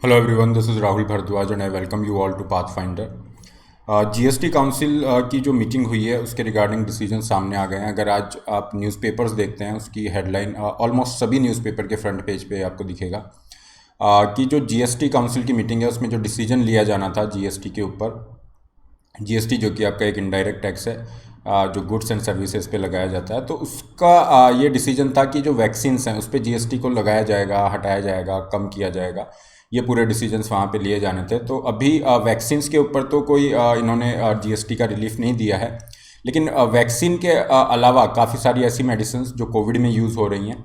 Hello everyone, this is Rahul Bhardwaj and I welcome you all to Pathfinder. GST council की जो meeting हुई है उसके regarding decision सामने आ गए हैं। अगर आज आप न्यूज़पेपर्स देखते हैं उसकी हेडलाइन ऑलमोस्ट सभी न्यूज़पेपर के फ्रंट पेज पे आपको दिखेगा कि जो जीएसटी काउंसिल की मीटिंग है उसमें जो डिसीजन लिया जाना था जीएसटी के ऊपर, जीएसटी जो कि आपका एक इनडायरेक्ट टैक्स है जो गुड्स एंड सर्विसेज पे लगाया जाता है, तो उसका ये डिसीजन था कि जो वैक्सीन्स हैं उस पर जीएसटी को लगाया जाएगा, हटाया जाएगा, कम किया जाएगा। ये पूरे डिसीजंस वहाँ पे लिए जाने थे। तो अभी वैक्सीन्स के ऊपर तो कोई इन्होंने जीएसटी का रिलीफ नहीं दिया है, लेकिन वैक्सीन के अलावा काफ़ी सारी ऐसी मेडिसिन जो कोविड में यूज़ हो रही हैं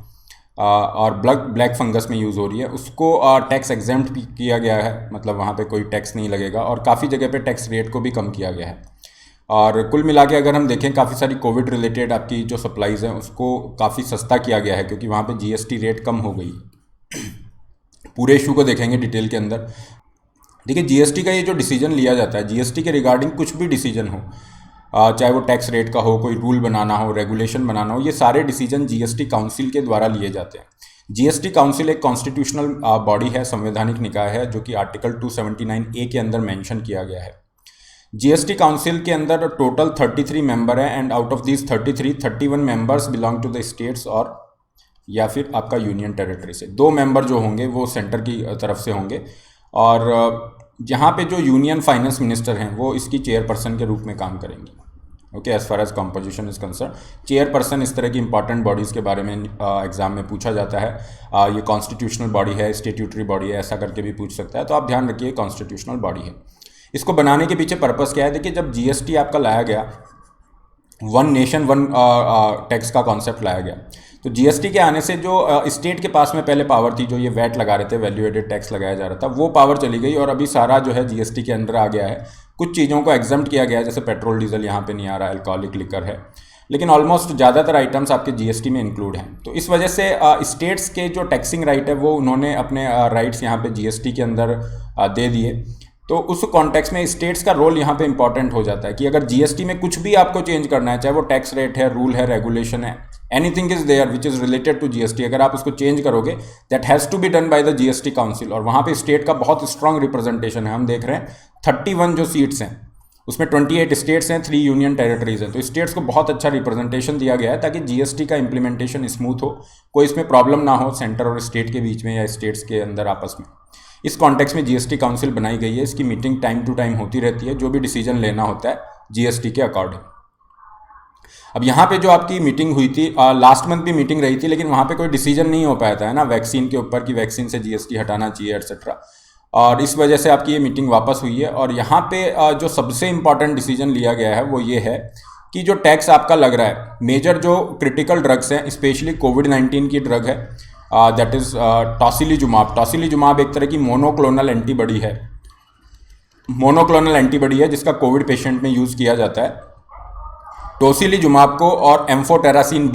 और ब्लैक फंगस में यूज़ हो रही है उसको टैक्स एग्जेम्प्ट भी किया गया है। मतलब वहाँ पे कोई टैक्स नहीं लगेगा और काफ़ी जगह पे टैक्स रेट को भी कम किया गया है। और कुल मिला के अगर हम देखें काफ़ी सारी कोविड रिलेटेड आपकी जो सप्लाईज़ हैं उसको काफ़ी सस्ता किया गया है, क्योंकि वहाँ पे जीएसटी रेट कम हो गई। पूरे इशू को देखेंगे डिटेल के अंदर। देखिए, जीएसटी का ये जो डिसीजन लिया जाता है, जीएसटी के रिगार्डिंग कुछ भी डिसीजन हो, चाहे वो टैक्स रेट का हो, कोई रूल बनाना हो, रेगुलेशन बनाना हो, ये सारे डिसीजन जीएसटी काउंसिल के द्वारा लिए जाते हैं। जीएसटी काउंसिल एक कॉन्स्टिट्यूशनल बॉडी है, संवैधानिक निकाय है, जो कि आर्टिकल 279A के अंदर मेंशन किया गया है। जीएसटी काउंसिल के अंदर टोटल 33 मेंबर हैं and out of these 31 members belong to the states और या फिर आपका यूनियन टेरिटरी से। 2 मेंबर जो होंगे वो सेंटर की तरफ से होंगे और यहाँ पे जो यूनियन फाइनेंस मिनिस्टर हैं वो इसकी चेयरपर्सन के रूप में काम करेंगी। Okay, as far as composition is concerned, chairperson इस तरह की इंपॉर्टेंट बॉडीज़ के बारे में एग्जाम में पूछा जाता है। ये कॉन्स्टिट्यूशनल बॉडी है, स्टेट्यूटरी बॉडी है, ऐसा करके भी पूछ सकता है, तो आप ध्यान रखिए कॉन्स्टिट्यूशनल बॉडी है। इसको बनाने के पीछे पर्पस क्या है? देखिए, जब जीएसटी आपका लाया गया, वन नेशन वन टैक्स का कॉन्सेप्ट लाया गया, तो जीएसटी के आने से जो स्टेट के पास में पहले पावर थी, जो ये वैट लगा रहे थे, वैल्यू एडेड टैक्स लगाया जा रहा था, वो पावर चली गई और अभी सारा जो है जीएसटी के अंदर आ गया है। कुछ चीज़ों को एग्जम्प्ट किया गया है, जैसे पेट्रोल डीजल यहाँ पे नहीं आ रहा, अल्कोहलिक लिकर है, लेकिन ऑलमोस्ट ज़्यादातर आइटम्स आपके जीएसटी में इंक्लूड हैं। तो इस वजह से स्टेट्स के जो टैक्सिंग राइट है वो उन्होंने अपने राइट्स यहाँ पे जीएसटी के अंदर दे दिए। तो उस कॉन्टेक्स्ट में स्टेट्स का रोल यहाँ पे इंपॉर्टेंट हो जाता है कि अगर जीएसटी में कुछ भी आपको चेंज करना है, चाहे वो टैक्स रेट है, रूल है, रेगुलेशन है, anything is there which is related to GST, अगर आप उसको चेंज करोगे that has to be done by the GST council. और वहाँ पे स्टेट का बहुत स्ट्रांग रिप्रेजेंटेशन है। हम देख रहे हैं 31 जो सीट्स हैं उसमें 28 स्टेट्स हैं, 3 यूनियन टेरिटरीज हैं, तो स्टेट्स को बहुत अच्छा रिप्रेजेंटेशन दिया गया है ताकि जीएसटी का इंप्लीमेंटेशन स्मूथ हो, कोई इसमें प्रॉब्लम ना हो सेंटर और स्टेट के बीच में या स्टेट्स के अंदर आपस में। इस कॉन्टेक्स्ट में जीएसटी काउंसिल बनाई गई है। इसकी मीटिंग टाइम टू टाइम होती रहती है, जो भी डिसीजन लेना होता है जीएसटी के अकॉर्डिंग। अब यहाँ पे जो आपकी मीटिंग हुई थी, लास्ट मंथ भी मीटिंग रही थी, लेकिन वहाँ पे कोई डिसीजन नहीं हो पाया था, है ना, वैक्सीन के ऊपर कि वैक्सीन से जीएसटी हटाना चाहिए एटसेट्रा, और इस वजह से आपकी ये मीटिंग वापस हुई है। और यहाँ पे जो सबसे इंपॉर्टेंट डिसीजन लिया गया है वो ये है कि जो टैक्स आपका लग रहा है, मेजर जो क्रिटिकल ड्रग्स हैं, स्पेशली कोविड-19 की ड्रग है, दैट इज़ टॉसिलीजुमाब। टॉसिलीजुमाब एक तरह की मोनोक्लोनल एंटीबॉडी है, जिसका कोविड पेशेंट में यूज़ किया जाता है। टोसिलीजुमाब को और एम्फोटेरासिन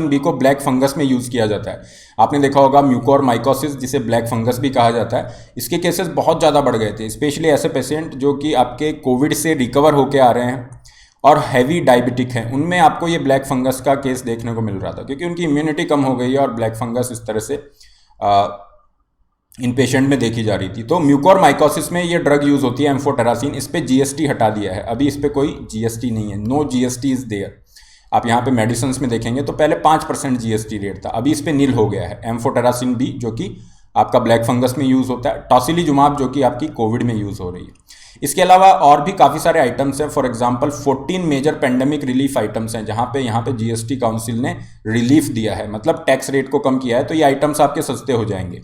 बी को ब्लैक फंगस में यूज़ किया जाता है। आपने देखा होगा म्यूकोरमाइकोसिस, जिसे ब्लैक फंगस भी कहा जाता है, इसके केसेस बहुत ज़्यादा बढ़ गए थे, स्पेशली ऐसे पेशेंट जो कि आपके कोविड से रिकवर होके आ रहे हैं और हैवी डायबिटिक हैं, उनमें आपको ये ब्लैक फंगस का केस देखने को मिल रहा था, क्योंकि उनकी इम्यूनिटी कम हो गई है और ब्लैक फंगस इस तरह से इन पेशेंट में देखी जा रही थी। तो म्यूकोरमाइकोसिस में ये ड्रग यूज़ होती है एम्फोटेरासिन, इस पे जीएसटी हटा दिया है, अभी इस पे कोई जीएसटी नहीं है, नो जीएसटी इज़ देयर। आप यहाँ पे मेडिसिन में देखेंगे तो पहले 5% जीएसटी रेट था, अभी इस पे नील हो गया है। एम्फोटेरासिन बी जो कि आपका ब्लैक फंगस में यूज़ होता है, टॉसिलीजुमाब जो कि आपकी कोविड में यूज़ हो रही है। इसके अलावा और भी काफ़ी सारे आइटम्स हैं। For example 14 major pandemic relief items हैं, जहाँ पे यहाँ पे जीएसटी काउंसिल ने रिलीफ दिया है, मतलब टैक्स रेट को कम किया है, तो ये आइटम्स आपके सस्ते हो जाएंगे।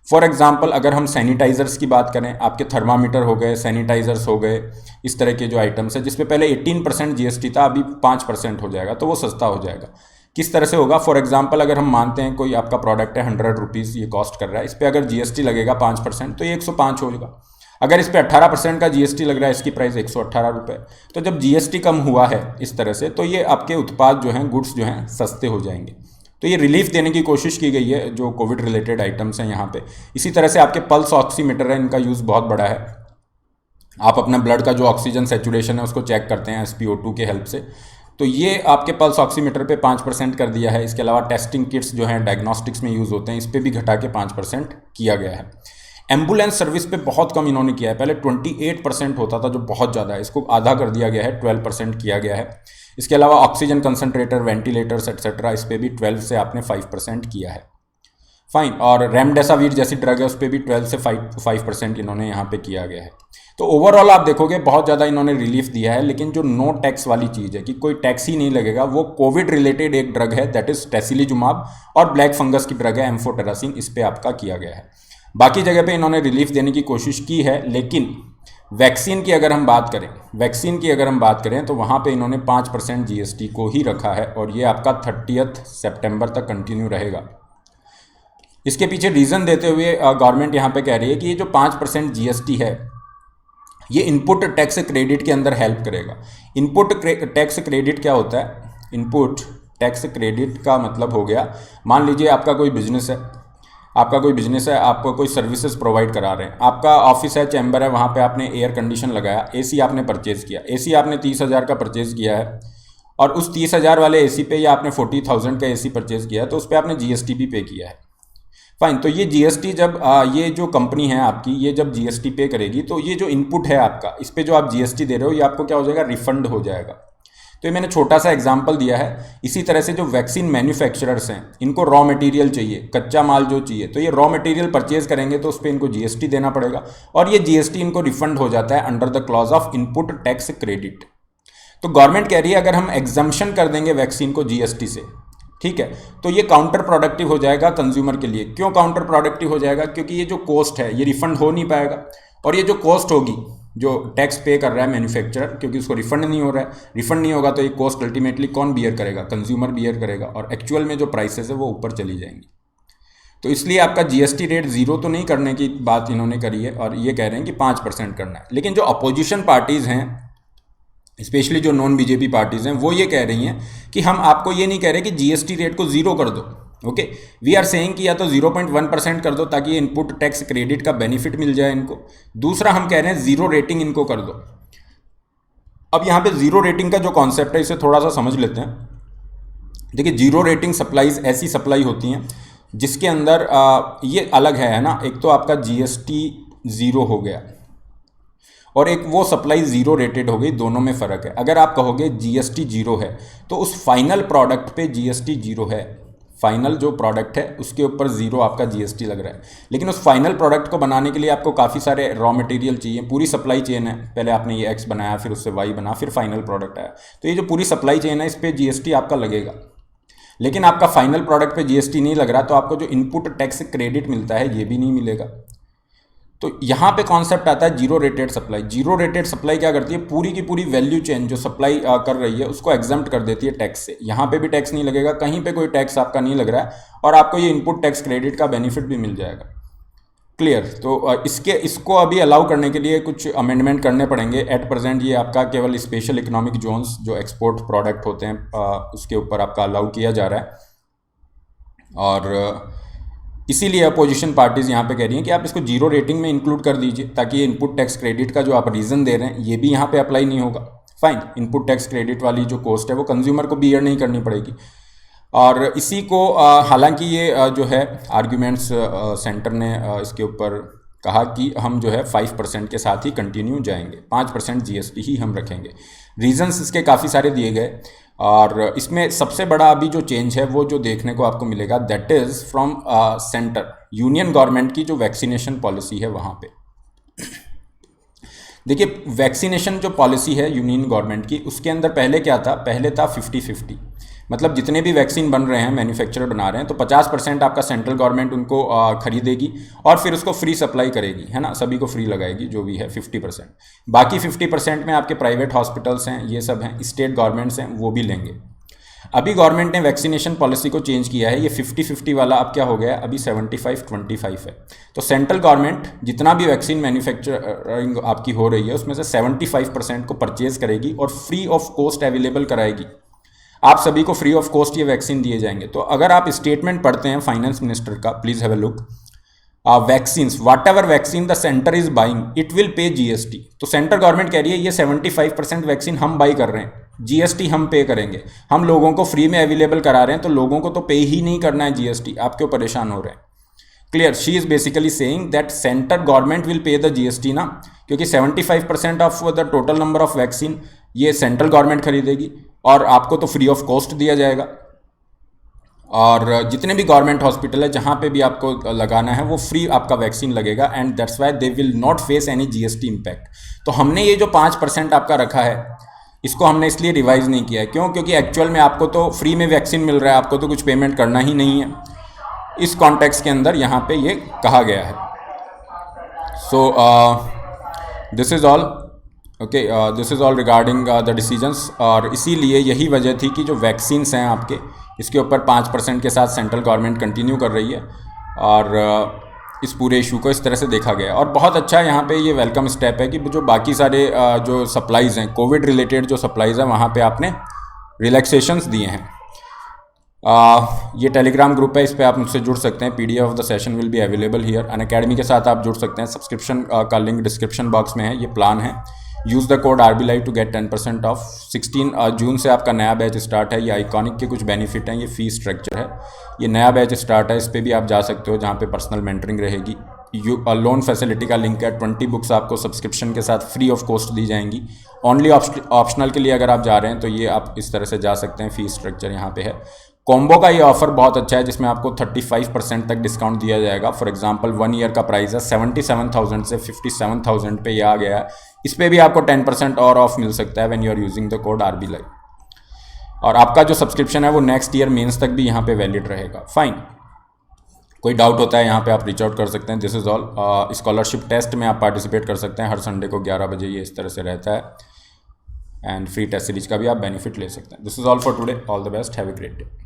फॉर एग्जांपल अगर हम सैनिटाइजर्स की बात करें, आपके थर्मामीटर हो गए, सैनिटाइजर्स हो गए, इस तरह के जो आइटम्स हैं जिसपे पहले 18% जीएसटी था, अभी 5% हो जाएगा, तो वो सस्ता हो जाएगा। किस तरह से होगा? फॉर एग्जांपल अगर हम मानते हैं कोई आपका प्रोडक्ट है 100 रुपीज़ ये कॉस्ट कर रहा है, इस पर अगर जीएसटी लगेगा 5%, तो ये 105 होगा। अगर इस पर 18% का जीएसटी लग रहा है, इसकी प्राइस 118 रुपये। तो जब जीएसटी कम हुआ है इस तरह से, तो ये आपके उत्पाद जो हैं, गुड्स जो हैं, सस्ते हो जाएंगे। तो ये रिलीफ देने की कोशिश की गई है जो कोविड रिलेटेड आइटम्स हैं यहाँ पे। इसी तरह से आपके पल्स ऑक्सीमीटर है, इनका यूज़ बहुत बड़ा है। आप अपना ब्लड का जो ऑक्सीजन सेचुरेशन है उसको चेक करते हैं SpO2 के हेल्प से, तो ये आपके पल्स ऑक्सीमीटर पे 5% कर दिया है। इसके अलावा टेस्टिंग किट्स जो हैं डायग्नोस्टिक्स में यूज़ होते हैं, इस पर भी घटा के 5% किया गया है। एम्बुलेंस सर्विस पे बहुत कम इन्होंने किया है, पहले 28% होता था जो बहुत ज़्यादा है, इसको आधा कर दिया गया है, 12% किया गया है। इसके अलावा ऑक्सीजन कंसनट्रेटर, वेंटिलेटर्स एक्सेट्रा, इस पर भी 12 से आपने 5% किया है, फाइन। और रेमडेसिविर जैसी ड्रग है उस पर भी 12 से 5% इन्होंने यहाँ पे किया गया है। तो ओवरऑल आप देखोगे बहुत ज़्यादा इन्होंने रिलीफ दिया है, लेकिन जो नो टैक्स वाली चीज़ है कि कोई टैक्स ही नहीं लगेगा, वो कोविड रिलेटेड एक ड्रग है दैट इज टोसिलिजुमाब, और ब्लैक फंगस की ड्रग है एम्फोटेरासिन, इस पर आपका किया गया है। बाकी जगह पे इन्होंने रिलीफ देने की कोशिश की है, लेकिन वैक्सीन की अगर हम बात करें तो वहाँ पे इन्होंने 5% GST को ही रखा है, और ये आपका 30 सितंबर तक कंटिन्यू रहेगा। इसके पीछे रीज़न देते हुए गवर्नमेंट यहाँ पे कह रही है कि ये जो 5% GST है ये इनपुट टैक्स क्रेडिट के अंदर हेल्प करेगा। इनपुट टैक्स क्रेडिट क्या होता है? इनपुट टैक्स क्रेडिट का मतलब हो गया, मान लीजिए आपका कोई बिजनेस है, आपको कोई सर्विसेज प्रोवाइड करा रहे हैं, आपका ऑफिस है, चैम्बर है, वहाँ पे आपने एयर कंडीशन लगाया, AC आपने परचेज़ किया, AC आपने 30,000 का परचेज़ किया है, और उस 30,000 वाले AC पे या आपने 40,000 का AC परचेज़ किया है, तो उस पर आपने GST भी पे किया है, फाइन। तो ये GST जब ये जो कंपनी है आपकी, ये जब GST पे करेगी तो ये जो इनपुट है आपका, इस पे जो आप GST दे रहे हो, ये आपको क्या हो जाएगा? रिफंड हो जाएगा। तो ये मैंने छोटा सा एग्जांपल दिया है। इसी तरह से जो वैक्सीन मैन्युफैक्चरर्स हैं, इनको रॉ मटेरियल चाहिए, कच्चा माल जो चाहिए, तो ये रॉ मटेरियल परचेज करेंगे तो उस पर इनको GST देना पड़ेगा, और ये GST इनको रिफंड हो जाता है under the clause of input tax credit. तो गवर्नमेंट कह रही है अगर हम एग्जम्पशन कर देंगे वैक्सीन को GST से, ठीक है, तो ये काउंटर प्रोडक्टिव हो जाएगा कंज्यूमर के लिए। क्यों काउंटर प्रोडक्टिव हो जाएगा? क्योंकि ये जो कॉस्ट है ये रिफंड हो नहीं पाएगा, और ये जो कॉस्ट होगी, जो टैक्स पे कर रहा है मैन्युफैक्चरर, क्योंकि उसको रिफंड नहीं हो रहा है, रिफंड नहीं होगा तो ये कॉस्ट अल्टीमेटली कौन बियर करेगा? कंज्यूमर बियर करेगा, और एक्चुअल में जो प्राइसेस है वो ऊपर चली जाएंगी। तो इसलिए आपका GST रेट जीरो तो नहीं करने की बात इन्होंने करी है, और ये कह रहे हैं कि 5% करना है। लेकिन जो अपोजिशन पार्टीज़ हैं, स्पेशली जो नॉन BJP पार्टीज़ हैं, वो ये कह रही हैं कि हम आपको ये नहीं कह रहे कि GST रेट को ज़ीरो कर दो, ओके, वी आर सेइंग कि या तो 0.1% कर दो ताकि ये इनपुट टैक्स क्रेडिट का बेनिफिट मिल जाए इनको। दूसरा हम कह रहे हैं ज़ीरो रेटिंग इनको कर दो। अब यहाँ पे ज़ीरो रेटिंग का जो कॉन्सेप्ट है इसे थोड़ा सा समझ लेते हैं। देखिए, जीरो रेटिंग सप्लाईज ऐसी सप्लाई होती हैं जिसके अंदर ये अलग है ना, एक तो आपका GST ज़ीरो हो गया, और एक वो सप्लाई ज़ीरो रेटेड हो गई, दोनों में फ़र्क है। अगर आप कहोगे GST जीरो है तो उस फाइनल प्रोडक्ट पे GST जीरो है, फाइनल जो प्रोडक्ट है उसके ऊपर ज़ीरो आपका GST लग रहा है। लेकिन उस फाइनल प्रोडक्ट को बनाने के लिए आपको काफ़ी सारे रॉ मटेरियल चाहिए, पूरी सप्लाई चेन है, पहले आपने ये X बनाया, फिर उससे Y बना, फिर फाइनल प्रोडक्ट आया, तो ये जो पूरी सप्लाई चेन है इस पर GST आपका लगेगा। लेकिन आपका फाइनल प्रोडक्ट पे GST नहीं लग रहा, तो आपको जो इनपुट टैक्स क्रेडिट मिलता है ये भी नहीं मिलेगा। तो यहाँ पे कॉन्सेप्ट आता है zero rated supply. Zero rated supply क्या करती है? पूरी की पूरी वैल्यू चेन जो सप्लाई कर रही है उसको एग्जम्प्ट कर देती है टैक्स से। यहाँ पे भी टैक्स नहीं लगेगा, कहीं पे कोई टैक्स आपका नहीं लग रहा है, और आपको ये इनपुट टैक्स क्रेडिट का बेनिफिट भी मिल जाएगा। क्लियर? तो इसको अभी अलाउ करने के लिए कुछ अमेंडमेंट करने पड़ेंगे। एट प्रेजेंट ये आपका केवल स्पेशल इकोनॉमिक जोन्स जो एक्सपोर्ट प्रोडक्ट होते हैं उसके ऊपर आपका अलाउ किया जा रहा है, और इसीलिए अपोजिशन पार्टीज़ यहाँ पे कह रही हैं कि आप इसको जीरो रेटिंग में इंक्लूड कर दीजिए, ताकि ये इनपुट टैक्स क्रेडिट का जो आप रीज़न दे रहे हैं ये भी यहाँ पे अप्लाई नहीं होगा। फाइन, इनपुट टैक्स क्रेडिट वाली जो कॉस्ट है वो कंज्यूमर को बियर नहीं करनी पड़ेगी। और इसी को हालांकि ये जो है आर्ग्यूमेंट्स सेंटर ने इसके ऊपर कहा कि हम जो है 5% के साथ ही कंटिन्यू जाएंगे, 5% GST ही हम रखेंगे। रीजंस इसके काफ़ी सारे दिए गए, और इसमें सबसे बड़ा अभी जो चेंज है वो जो देखने को आपको मिलेगा that is from centre, union government की जो वैक्सीनेशन पॉलिसी है वहाँ पे। देखिए, वैक्सीनेशन जो पॉलिसी है यूनियन गवर्नमेंट की, उसके अंदर पहले क्या था? पहले था 50-50, मतलब जितने भी वैक्सीन बन रहे हैं, मैन्युफैक्चरर बना रहे हैं, तो 50% आपका सेंट्रल गवर्नमेंट उनको खरीदेगी और फिर उसको फ्री सप्लाई करेगी, है ना, सभी को फ्री लगाएगी जो भी है 50%। बाकी 50% में आपके प्राइवेट हॉस्पिटल्स हैं, ये सब हैं, स्टेट गवर्नमेंट्स हैं, वो भी लेंगे। अभी गवर्नमेंट ने वैक्सीनेशन पॉलिसी को चेंज किया है, ये 50-50 वाला अब क्या हो गया? अभी 75-25 है। तो सेंट्रल गवर्नमेंट जितना भी वैक्सीन मैन्युफैक्चरिंग आपकी हो रही है उसमें से 75% को परचेज करेगी और फ्री ऑफ कॉस्ट अवेलेबल कराएगी। आप सभी को फ्री ऑफ कॉस्ट ये वैक्सीन दिए जाएंगे। तो अगर आप स्टेटमेंट पढ़ते हैं फाइनेंस मिनिस्टर का, please have a look, vaccines, whatever vaccine the centre is buying it will pay GST। तो सेंट्रल गवर्नमेंट कह रही है ये 75% वैक्सीन हम बाई कर रहे हैं, GST हम पे करेंगे, हम लोगों को फ्री में अवेलेबल करा रहे हैं, तो लोगों को तो पे ही नहीं करना है GST, आप क्यों परेशान हो रहे हैं? Clear, she is basically saying that centre government will pay the GST ना, क्योंकि 75% of the total number of vaccine ये सेंट्रल गवर्नमेंट खरीदेगी और आपको तो फ्री ऑफ कॉस्ट दिया जाएगा। और जितने भी गवर्नमेंट हॉस्पिटल है जहाँ पे भी आपको लगाना है वो फ्री आपका वैक्सीन लगेगा, and that's why they will not face any GST impact. तो हमने ये जो 5% आपका रखा है इसको हमने इसलिए रिवाइज नहीं किया है, क्यों? क्योंकि एक्चुअल में आपको तो फ्री में वैक्सीन मिल रहा है, आपको तो कुछ पेमेंट करना ही नहीं है। इस कॉन्टेक्स्ट के अंदर यहाँ पे ये कहा गया है। So this is all, okay, this is all regarding the decisions. और इसीलिए यही वजह थी कि जो वैक्सीन्स हैं आपके, इसके ऊपर 5% के साथ सेंट्रल गवर्नमेंट कंटिन्यू कर रही है, और इस पूरे इशू को इस तरह से देखा गया। और बहुत अच्छा यहाँ पे ये वेलकम स्टेप है कि जो बाकी सारे जो सप्लाईज़ हैं, कोविड रिलेटेड जो सप्लाईज़ हैं, वहाँ पे आपने रिलैक्सेशंस दिए हैं। ये टेलीग्राम ग्रुप है, इस पर आप मुझसे जुड़ सकते हैं। PDF of the session will be available here. Unacademy के साथ आप जुड़ सकते हैं, सब्सक्रिप्शन का लिंक डिस्क्रिप्शन बॉक्स में है। ये प्लान है, use the code RBLive to get 10% off. 16 जून से आपका नया बैच स्टार्ट है। ये आइकॉनिक के कुछ बेनिफिट हैं, ये फी स्ट्रक्चर है, ये नया बैच स्टार्ट है, इस पर भी आप जा सकते हो, जहाँ पे पर्सनल मेंटरिंग रहेगी। लोन फैसिलिटी का लिंक है, 20 बुक्स आपको सब्सक्रिप्शन के साथ फ्री ऑफ कॉस्ट दी जाएंगी। ओनली ऑप्शनल के लिए अगर आप जा रहे हैं तो ये आप इस तरह से जा सकते हैं, फी स्ट्रक्चर यहाँ पे है। कॉम्बो का ये ऑफर बहुत अच्छा है, जिसमें आपको 35% तक डिस्काउंट दिया जाएगा। फॉर एग्जांपल 1 ईयर का प्राइस है 77,000 से 57,000 पे ये आ गया है। इस पर भी आपको 10% और ऑफ मिल सकता है when you are using the code RBLive। और आपका जो सब्सक्रिप्शन है वो नेक्स्ट ईयर मेंस तक भी यहाँ पे वैलिड रहेगा। फाइन, कोई डाउट होता है यहाँ पे आप रीच आउट कर सकते हैं। This is all. Scholarship test में आप पार्टिसिपेट कर सकते हैं, हर संडे को 11 बजे ये इस तरह से रहता है, एंड फ्री टेस्ट सीरीज का भी आप बेनिफिट ले सकते हैं। This is all for today. All the best, have a great day.